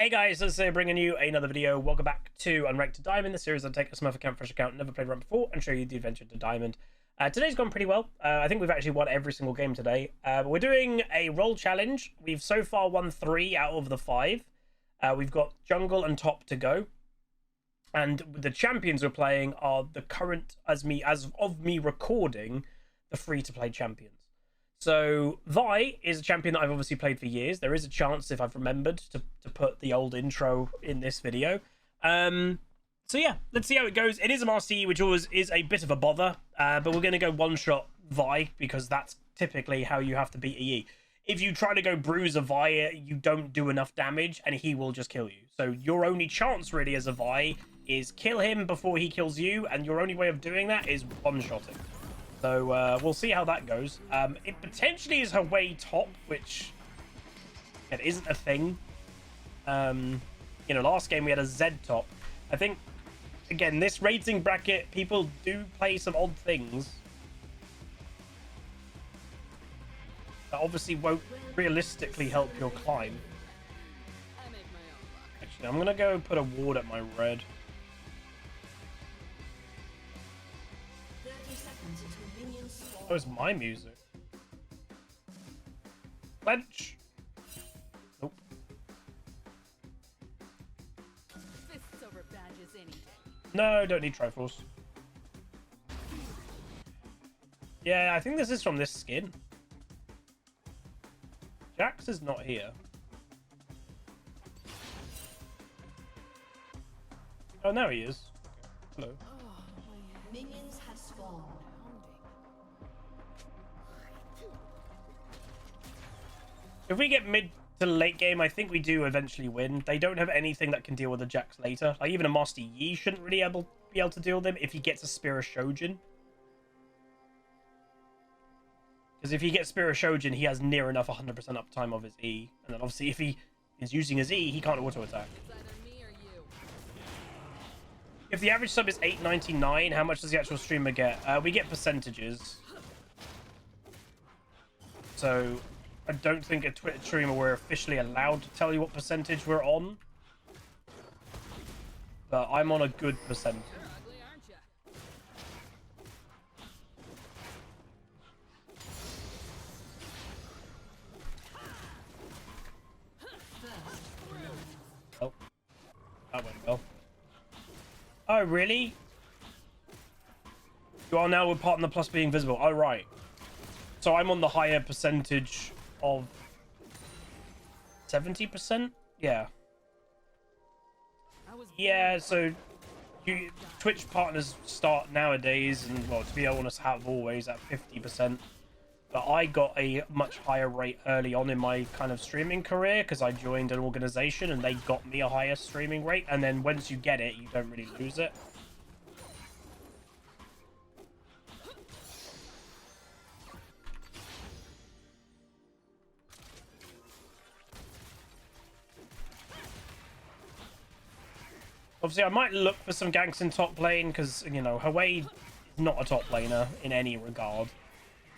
Hey guys, let's say bringing you another video. Welcome back to Unranked to Diamond, the series that take a Smurf account, fresh account, never played around before, and show you the adventure to Diamond. Today's gone pretty well. I think we've actually won every single game today. But we're doing a role challenge. We've so far won 3 out of the 5. We've got jungle and top to go. And the champions we're playing are the current, as of me recording, the free-to-play champions. So Vi is a champion that I've obviously played for years. There is a chance, if I've remembered, to put the old intro in this video. So yeah, let's see how it goes. It is a Master Yi, which always is a bit of a bother. But we're going to go one-shot Vi, because that's typically how you have to beat a Yi. If you try to go bruise a Vi, you don't do enough damage, and he will just kill you. So your only chance, really, as a Vi, is kill him before he kills you, and your only way of doing that is one-shotting. So we'll see how that goes. It potentially is her way top, which it isn't a thing. Last game we had a Z top. I think, again, this rating bracket, people do play some odd things that obviously won't realistically help your climb. Actually, I'm going to go put a ward at my red. That was my music. Pledge. Nope. No, don't need Triforce. Yeah, I think this is from this skin. Jax is not here. Oh, now he is. Okay. Hello. Minions have spawned. If we get mid to late game, I think we do eventually win. They don't have anything that can deal with the Jax later. Like, even a Master Yi shouldn't really be able to deal with them if he gets a Spear of Shojin. Because if he gets Spear of Shojin, he has near enough 100% uptime of his E. And then obviously if he is using his E, he can't auto-attack. If the average sub is $8.99, how much does the actual streamer get? We get percentages. So I don't think a Twitch streamer we're officially allowed to tell you what percentage we're on. But I'm on a good percentage. Oh, that went well. Oh, really? You are now with Partner Plus being visible. Oh, right. So I'm on the higher percentage of 70%. Yeah. Yeah, so Twitch partners start nowadays, and well, to be honest, have always at 50%. But I got a much higher rate early on in my kind of streaming career because I joined an organization and they got me a higher streaming rate. And then once you get it, you don't really lose it. Obviously, I might look for some ganks in top lane because, you know, Hwei is not a top laner in any regard.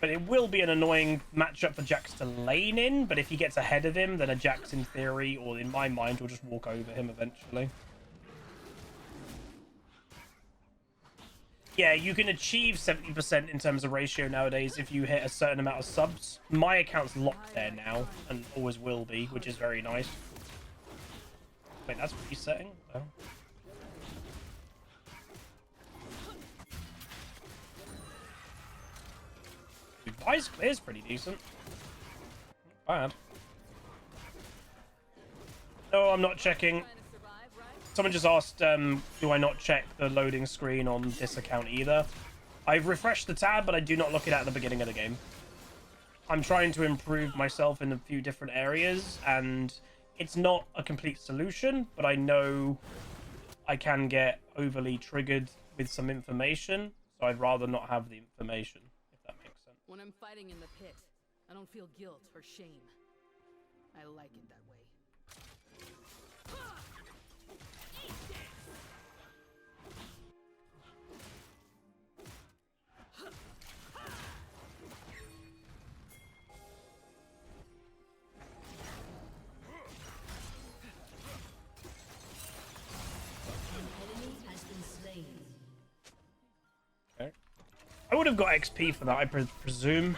But it will be an annoying matchup for Jax to lane in. But if he gets ahead of him, then a Jax, in theory, or in my mind, will just walk over him eventually. Yeah, you can achieve 70% in terms of ratio nowadays if you hit a certain amount of subs. My account's locked there now, and always will be, which is very nice. Wait, that's resetting? Oh. Vi's clear is pretty decent. Not bad. No, I'm not checking. Someone just asked, do I not check the loading screen on this account either? I've refreshed the tab, but I do not look at the beginning of the game. I'm trying to improve myself in a few different areas, and it's not a complete solution, but I know I can get overly triggered with some information, so I'd rather not have the information. When I'm fighting in the pit, I don't feel guilt or shame. I like it that way. I would have got XP for that, I presume.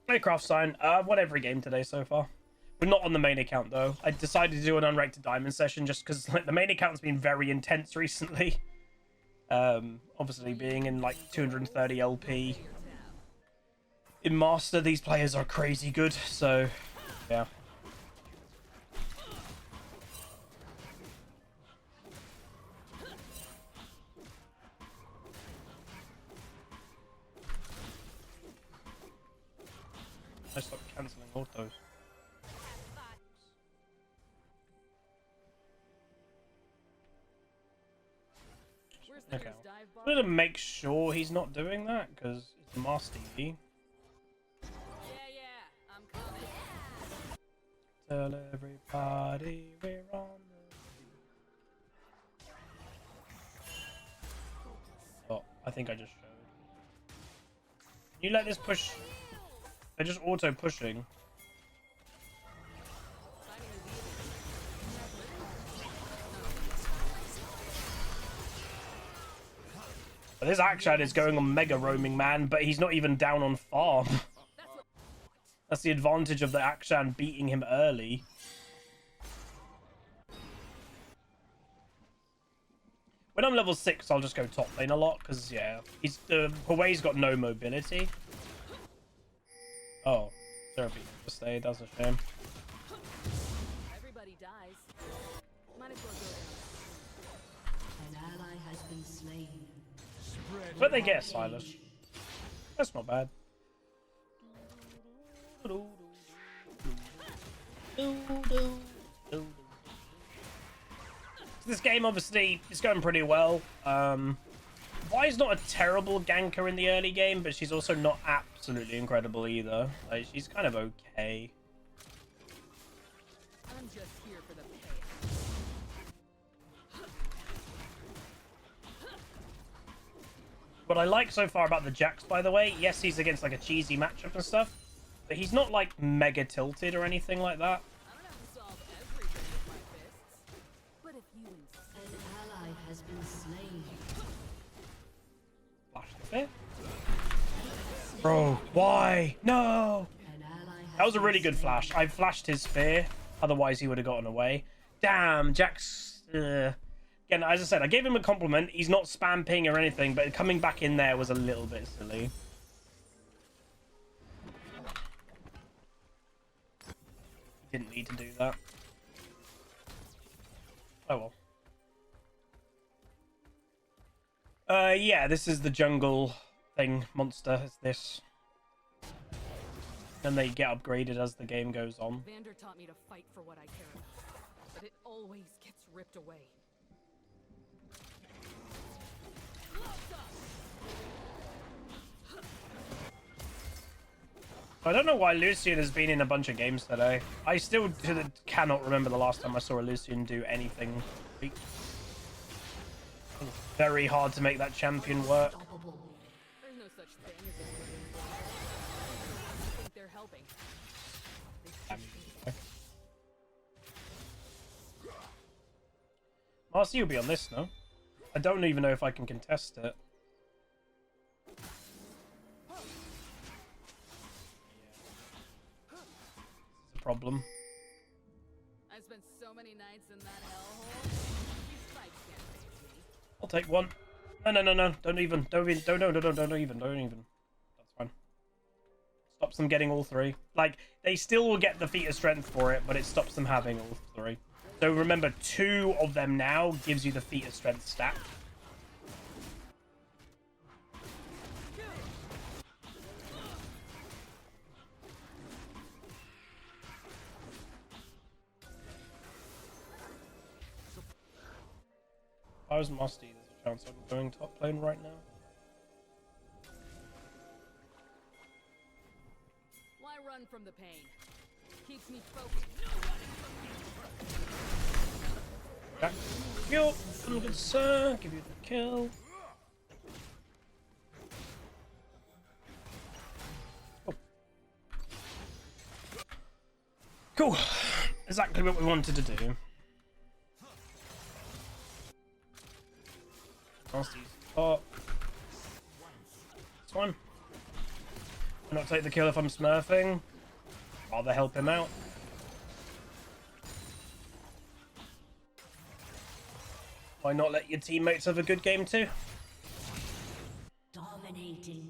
Hey, Craft Sign. Won every game today so far. We're not on the main account though. I decided to do an Unranked Diamond session just because like the main account's been very intense recently. Obviously being in like 230 LP. In Master, these players are crazy good, so yeah. I stopped cancelling autos. Okay. I'm gonna make sure he's not doing that because it's Master TV. Yeah, I'm coming. Tell everybody we're on the... Oh, I think I just showed. Can you let this push? They're just auto pushing. But this Akshan is going on mega roaming, man, but he's not even down on farm. That's the advantage of the Akshan beating him early. When I'm level 6, I'll just go top lane a lot, because, yeah, Huawei's got no mobility. Oh, Therapy to stay, that's a shame. Everybody dies. Might as well go down. An ally has been slain. But they get Silas. That's not bad. This game obviously is going pretty well. Vi's not a terrible ganker in the early game, but she's also not absolutely incredible either. Like, she's kind of okay. I'm just here for the pay. What I like so far about the Jax, by the way, yes, he's against like a cheesy matchup and stuff, but he's not like mega tilted or anything like that. I don't have to solve everything with my fists, but if you insist. An ally has been slain. Flash the fit. Bro, why? No! An ally has That was a been really good slain. flash. I flashed his spear, otherwise he would have gotten away. Damn, Jax. Again, as I said, I gave him a compliment. He's not spam ping or anything, but coming back in there was a little bit silly. Didn't need to do that. Oh well. Yeah, this is the jungle thing. Monster is this. And they get upgraded as the game goes on. Vander taught me to fight for what I care about, but it always gets ripped away. I don't know why Lucian has been in a bunch of games today. I still cannot remember the last time I saw a Lucian do anything. It's very hard to make that champion work. Unstoppable. There's no such thing as a good I think they're helping. Marcy, you'll be on this, no? I don't even know if I can contest it. Problem. I spent so many nights in that hellhole. These spikes can't phase me. I'll take one. No. Don't even. That's fine. Stops them getting all three. Like, they still will get the feat of strength for it, but it stops them having all three. So remember, 2 of them now gives you the feat of strength stat. If I was Musty, there's a chance I'm going top lane right now. Why run from the pain? Keeps me focused. Back. Yo, I'm good, sir. Give you the kill. Oh. Cool. Exactly what we wanted to do. Nasty's top. It's fine. I'll not take the kill if I'm smurfing. Rather help him out. Why not let your teammates have a good game too? Dominating.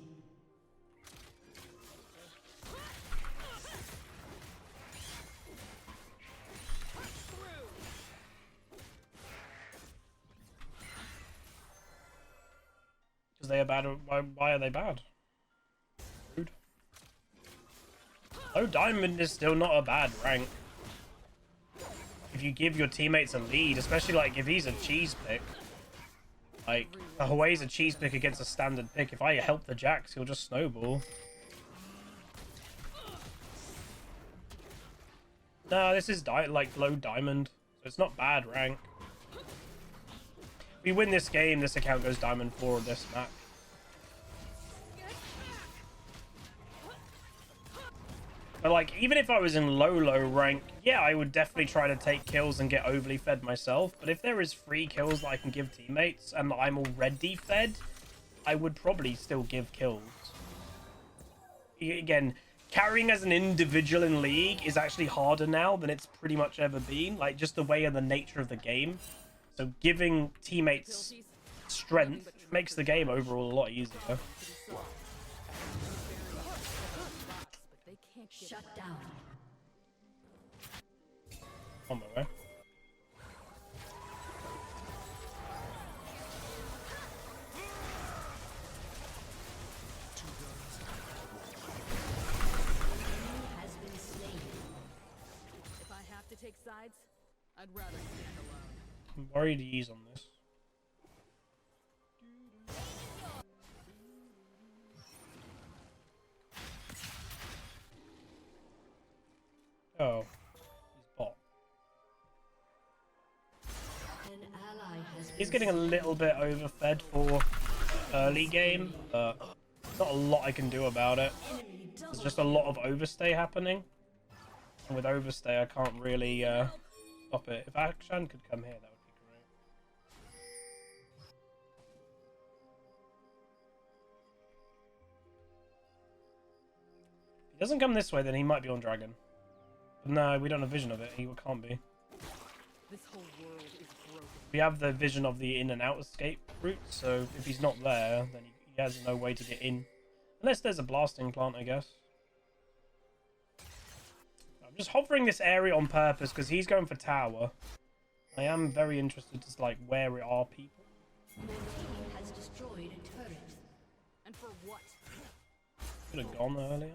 Because they are bad. Why are they bad? Rude. Oh, Diamond is still not a bad rank. If you give your teammates a lead, especially like if he's a cheese pick. Like, Hawaii's a cheese pick against a standard pick. If I help the Jax, he'll just snowball. No, this is like low Diamond. So it's not bad rank. If we win this game, this account goes Diamond 4 on this map. But like, even if I was in low rank, yeah, I would definitely try to take kills and get overly fed myself. But if there is free kills that I can give teammates and I'm already fed, I would probably still give kills. Again, carrying as an individual in League is actually harder now than it's pretty much ever been. Like, just the way and the nature of the game. So giving teammates strength makes the game overall a lot easier. Shut down. On my way. Has been slain. If I have to take sides, I'd rather stand alone. I'm worried he's on this. Oh, he's bot. An ally has been He's getting a little bit overfed for early game, but not a lot I can do about it. There's just a lot of overstay happening, and with overstay I can't really stop it. If Akshan could come here, that would be great. If he doesn't come this way, then he might be on Dragon. But no, we don't have vision of it. He can't be. This whole world is broken. We have the vision of the in and out escape route, so if he's not there, then he has no way to get in. Unless there's a blasting plant, I guess. I'm just hovering this area on purpose because he's going for tower. I am very interested to like where are people. The team has destroyed a turret. And for what? Could have gone earlier.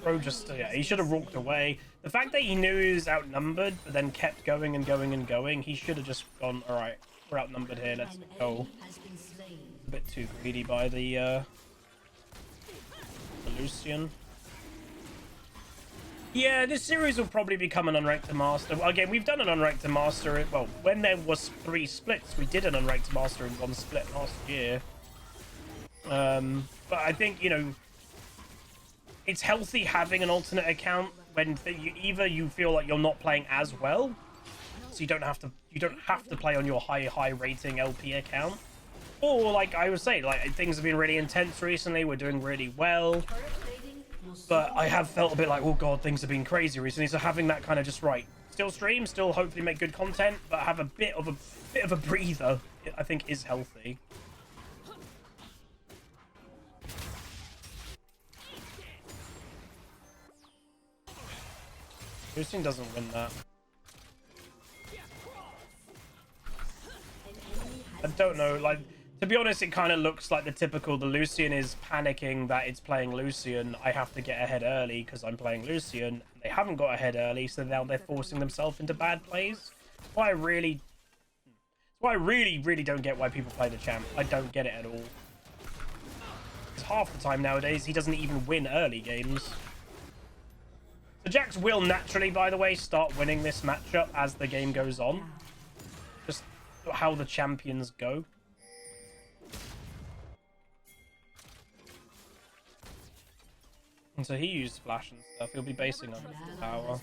Bro just, yeah, he should have walked away. The fact that he knew he was outnumbered, but then kept going and going and going, he should have just gone, alright, we're outnumbered here, let's go. Has been slain. A bit too greedy by the Lucian. Yeah, this series will probably become an Unranked to Master. Again, we've done an Unranked to Master. Well, when there was 3 splits, we did an Unranked to Master in 1 split last year. But I think, you know, it's healthy having an alternate account when either you feel like you're not playing as well, so you don't have to play on your high rating LP account, or like I was saying, like things have been really intense recently. We're doing really well, but I have felt a bit like, oh god, things have been crazy recently. So having that kind of just right, still stream, still hopefully make good content, but have a bit of a breather, I think is healthy. Lucian doesn't win that. I don't know, like, to be honest, it kind of looks like the typical, the Lucian is panicking that it's playing Lucian. I have to get ahead early because I'm playing Lucian. They haven't got ahead early, so now they're forcing themselves into bad plays. That's why I really don't get why people play the champ. I don't get it at all. Because half the time nowadays, he doesn't even win early games. The Jax will naturally, by the way, start winning this matchup as the game goes on. Just how the champions go. And so he used splash and stuff. He'll be basing on the tower. No matter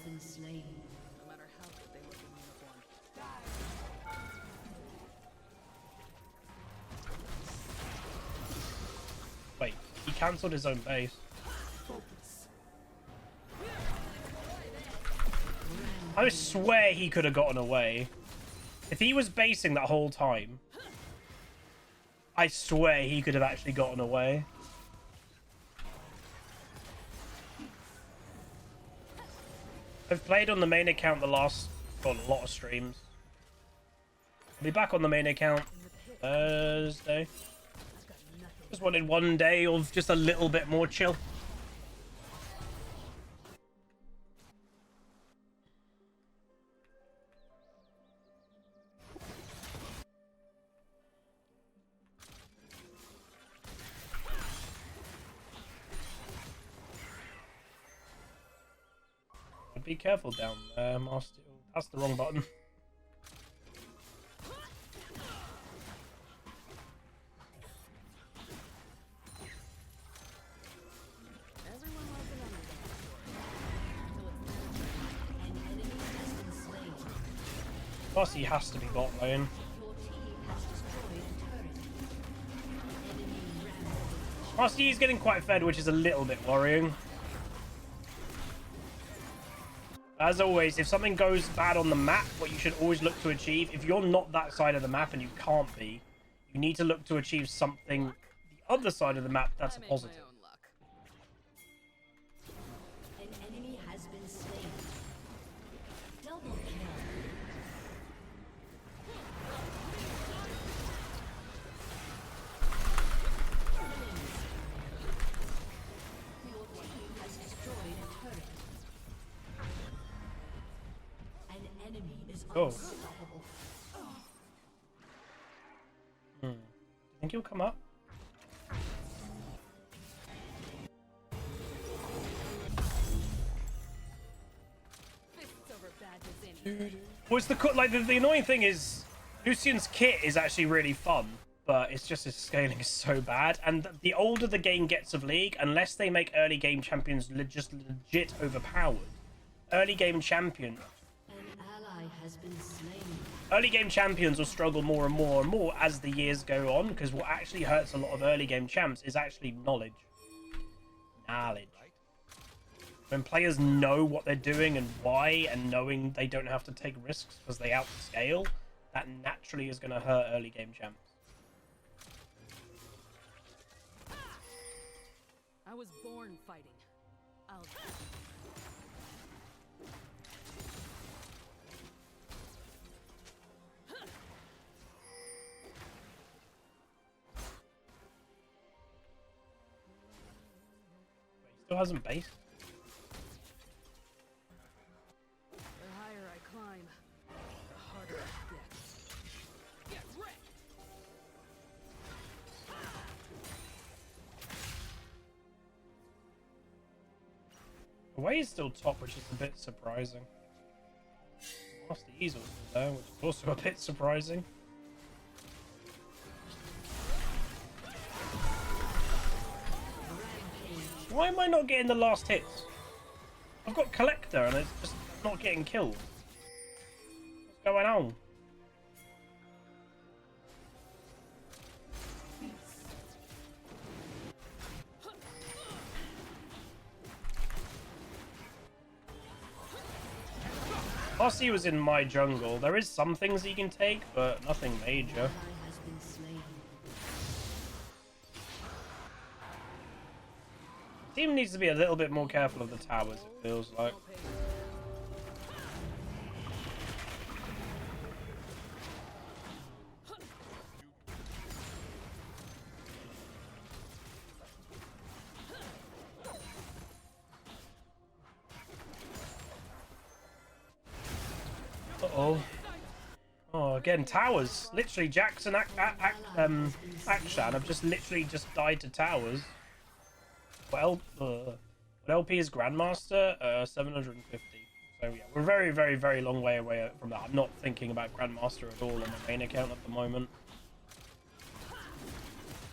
how good they look in uniform. Wait, he cancelled his own base. I swear he could have gotten away. If he was basing that whole time, I swear he could have actually gotten away. I've played on the main account the last, got a lot of streams. I'll be back on the main account Thursday. Just wanted one day of just a little bit more chill. Be careful down there, Master. That's the wrong button. Everyone loves an underdog story. Until it's An enemy has been slain. Bossy has to be bot lane. Your team has destroyed a turret. Enemy rampage. Bossy is getting quite fed, which is a little bit worrying. As always, if something goes bad on the map, what you should always look to achieve, if you're not that side of the map and you can't be, you need to look to achieve something the other side of the map that's a I make positive. my own luck. An enemy has been slain. Double kill. Your team has destroyed a turret. An enemy is Oh. unstoppable. Do you think he'll come up? Fists over badges in. What's the annoying thing is Lucian's kit is actually really fun, but it's just his scaling is so bad. And the older the game gets of League, unless they make early game champions just legit overpowered, early game champion. An ally has been slain. Early game champions will struggle more and more and more as the years go on, because what actually hurts a lot of early game champs is actually knowledge. When players know what they're doing and why, and knowing they don't have to take risks because they outscale, that naturally is going to hurt early game champs. I was born fighting. I'll Still hasn't based. The higher I climb, the harder it gets. Get wrecked! Away is still top, which is a bit surprising. Lost the easel there, which is also a bit surprising. Why am I not getting the last hits? I've got Collector and it's just not getting killed. What's going on? Bossy was in my jungle. There is some things he can take, but nothing major. Ally has been slain. Team needs to be a little bit more careful of the towers, it feels like. Uh-oh. Oh, again, towers. Literally, Jackson Akshan have just literally just died to towers. What What LP is Grandmaster? 750. So yeah, we're very, very, very long way away from that. I'm not thinking about Grandmaster at all on my main account at the moment.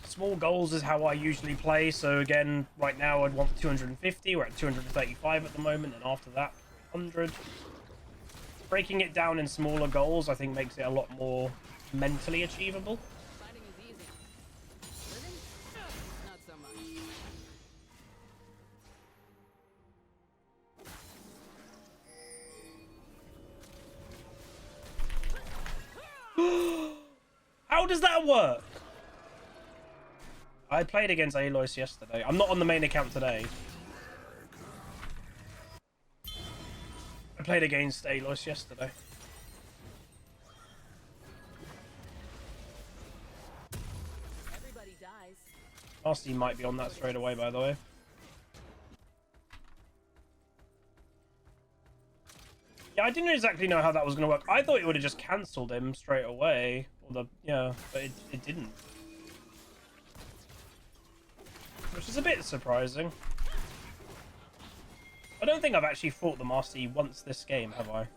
Small goals is how I usually play. So again, right now I'd want 250. We're at 235 at the moment, and after that, 300. Breaking it down in smaller goals, I think, makes it a lot more mentally achievable. Fighting is easy. Living? Not so much. How does that work? I played against Aloys yesterday. I'm not on the main account today. I played against Aloys yesterday. Everybody dies. Nasty might be on that straight away, by the way. Yeah, I didn't exactly know how that was going to work. I thought it would have just cancelled him straight away. Or yeah, but it didn't. Which is a bit surprising. I don't think I've actually fought the Master Yi once this game, have I?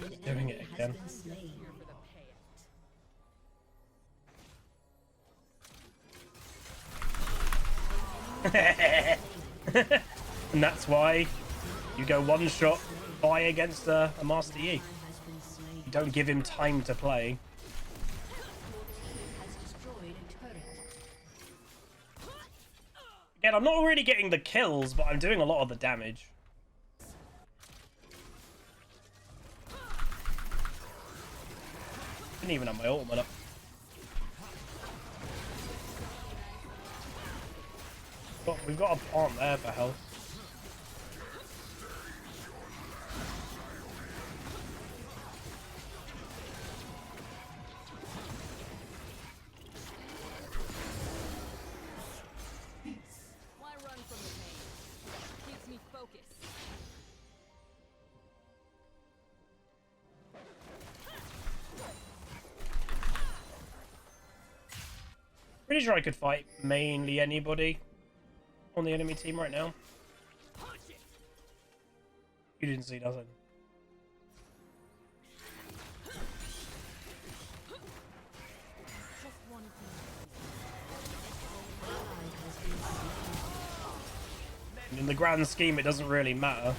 He's doing it again. And that's why you go one shot by against a Master Yi. You don't give him time to play. Again, I'm not really getting the kills, but I'm doing a lot of the damage. Didn't even have my ultimate up. We've got a plant there for health. Why run from the pain? Keeps me focused. Pretty sure I could fight mainly anybody on the enemy team right now. You didn't see nothing. And in the grand scheme, it doesn't really matter.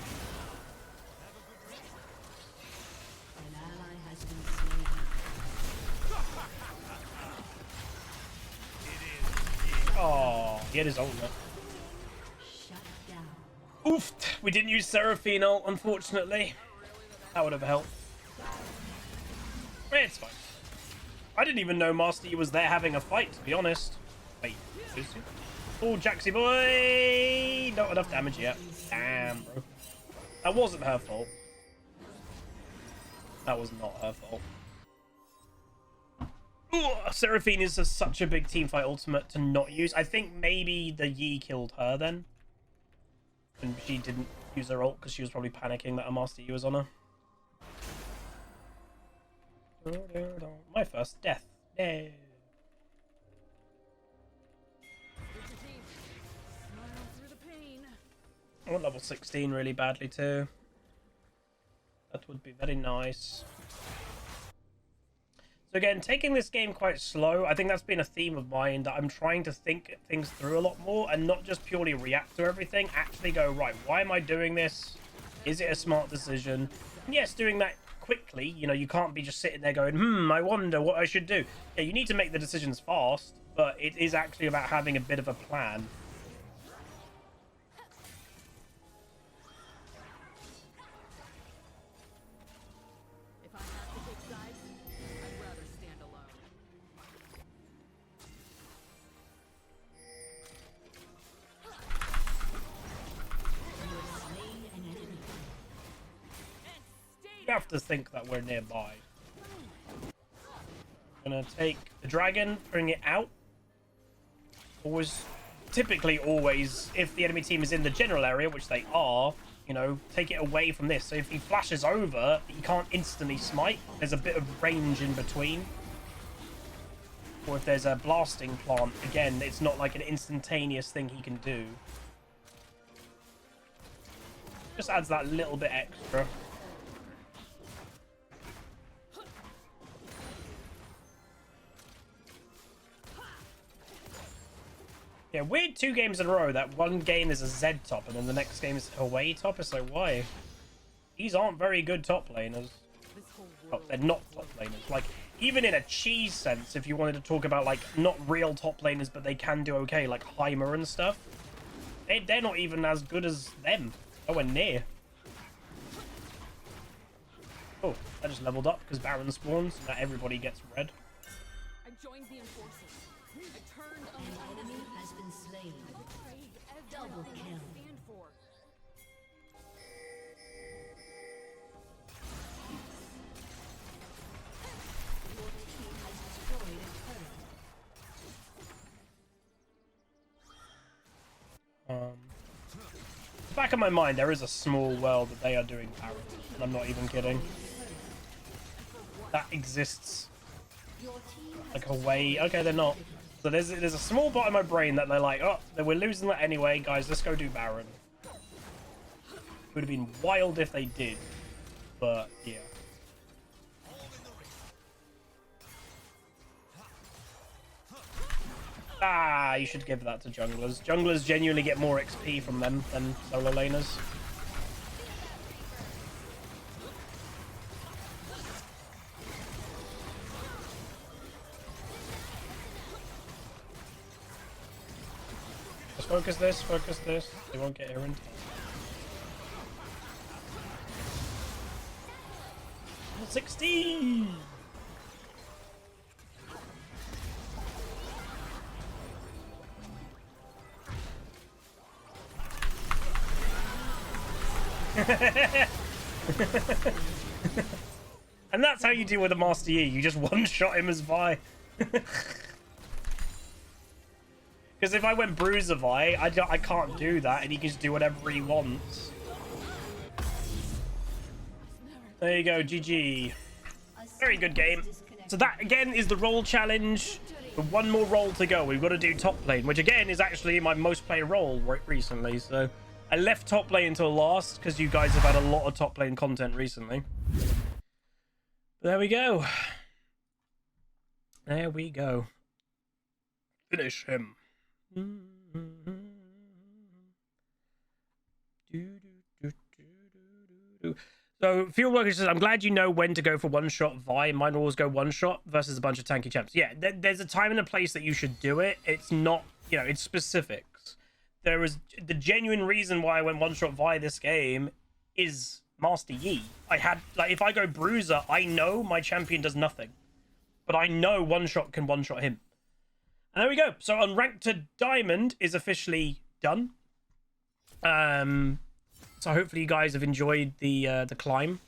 Oh, he had his ultimate. Oof, we didn't use Seraphine ult, unfortunately. That would have helped. It's fine. I didn't even know Master Yi was there having a fight, to be honest. Wait, is he? Oh, Jaxie boy! Not enough damage yet. Damn, bro. That wasn't her fault. That was not her fault. Ooh, Seraphine is such a big teamfight ultimate to not use. I think maybe the Yi killed her then. And she didn't use her ult because she was probably panicking that a Master Yi was on her. My first death. No. I want level 16 really badly too. That would be very nice. So again, taking this game quite slow, I think that's been a theme of mine, that I'm trying to think things through a lot more and not just purely react to everything, actually go, right, why am I doing this? Is it a smart decision? And yes, doing that quickly, you know, you can't be just sitting there going, I wonder what I should do. Yeah, you need to make the decisions fast, but it is actually about having a bit of a plan. You have to think that we're nearby. Gonna take the dragon, bring it out. Typically always, if the enemy team is in the general area, which they are, you know, take it away from this. So if he flashes over, he can't instantly smite. There's a bit of range in between. Or if there's a blasting plant, again, it's not like an instantaneous thing he can do. Just adds that little bit extra. Yeah, weird 2 games in a row that one game is a Z top and then the next game is away top. It's like, why? These aren't very good top laners. Oh, they're not top laners. Like, even in a cheese sense, if you wanted to talk about, like, not real top laners, but they can do okay, like Heimer and stuff, they're not even as good as them. Nowhere near. Oh, I just leveled up because Baron spawns. Now everybody gets red. I joined the enforcers. I turned on An enemy has been slain. Double kill. stand for. Your team has destroyed a turret. Back of my mind, there is a small world that they are doing Baron, and I'm not even kidding. That exists. Like a way. Okay, they're not. So there's a small part of my brain that they're like, oh, we're losing that anyway, guys. Let's go do Baron. Would have been wild if they did, but yeah. Ah, you should give that to junglers. Junglers genuinely get more XP from them than solo laners. Just focus this, focus this. They won't get here in time. 16! And that's how you deal with a Master Yi. You just one-shot him as Vi. Because if I went Bruiser Vi, I can't do that, and he can just do whatever he wants. There you go, GG. Very good game. So that, again, is the role challenge. With one more role to go. We've got to do top lane, which, again, is actually my most played role recently. So I left top lane until last, because you guys have had a lot of top lane content recently. But there we go. There we go. Finish him. So Fieldworker says, I'm glad you know when to go for one-shot Vi. Mine always go one-shot versus a bunch of tanky champs. Yeah, there's a time and a place that you should do it. It's not, you know, it's specifics. There is the genuine reason why I went one-shot Vi this game is Master Yi. I had, like, if I go Bruiser, I know my champion does nothing. But I know one-shot can one-shot him. And there we go. So Unranked to Diamond is officially done. So hopefully you guys have enjoyed the climb.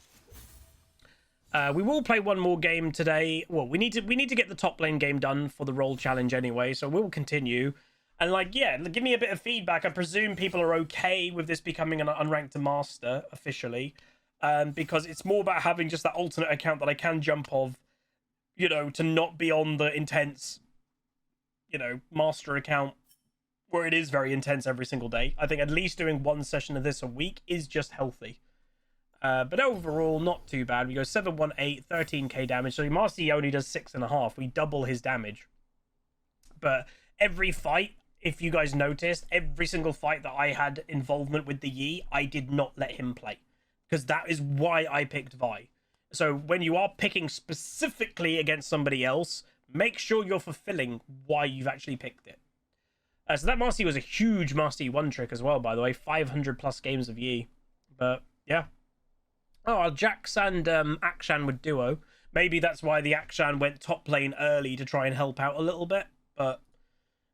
We will play one more game today. Well, we need to get the top lane game done for the role challenge anyway. So we'll continue. And like, yeah, give me a bit of feedback. I presume people are okay with this becoming an Unranked to Master officially, because it's more about having just that alternate account that I can jump off, you know, to not be on the intense, you know, Master account where it is very intense every single day. I think at least doing one session of this a week is just healthy. But overall, not too bad. We go 718, 13k damage. So Master Yi only does 6.5. We double his damage. But every fight, if you guys noticed, every single fight that I had involvement with the Yi, I did not let him play. Because that is why I picked Vi. So when you are picking specifically against somebody else, make sure you're fulfilling why you've actually picked it. So that Master Yi was a huge Master Yi one trick as well, by the way. 500 plus games of Yi. But, yeah. Oh, Jax and Akshan with duo. Maybe that's why the Akshan went top lane early to try and help out a little bit. But,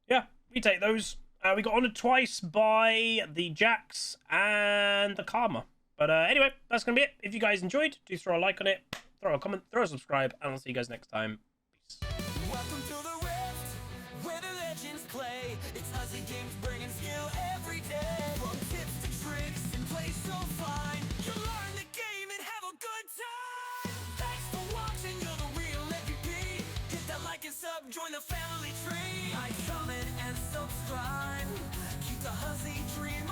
yeah, we take those. We got honored twice by the Jax and the Karma. But anyway, that's going to be it. If you guys enjoyed, do throw a like on it, throw a comment, throw a subscribe, and I'll see you guys next time. Peace. Welcome to the Rift, where the legends play. It's HuzzyGames bringing skill every day. From tips to tricks and play so fun. sub, join the family tree. Like, comment, and subscribe. Keep the Huzzy dream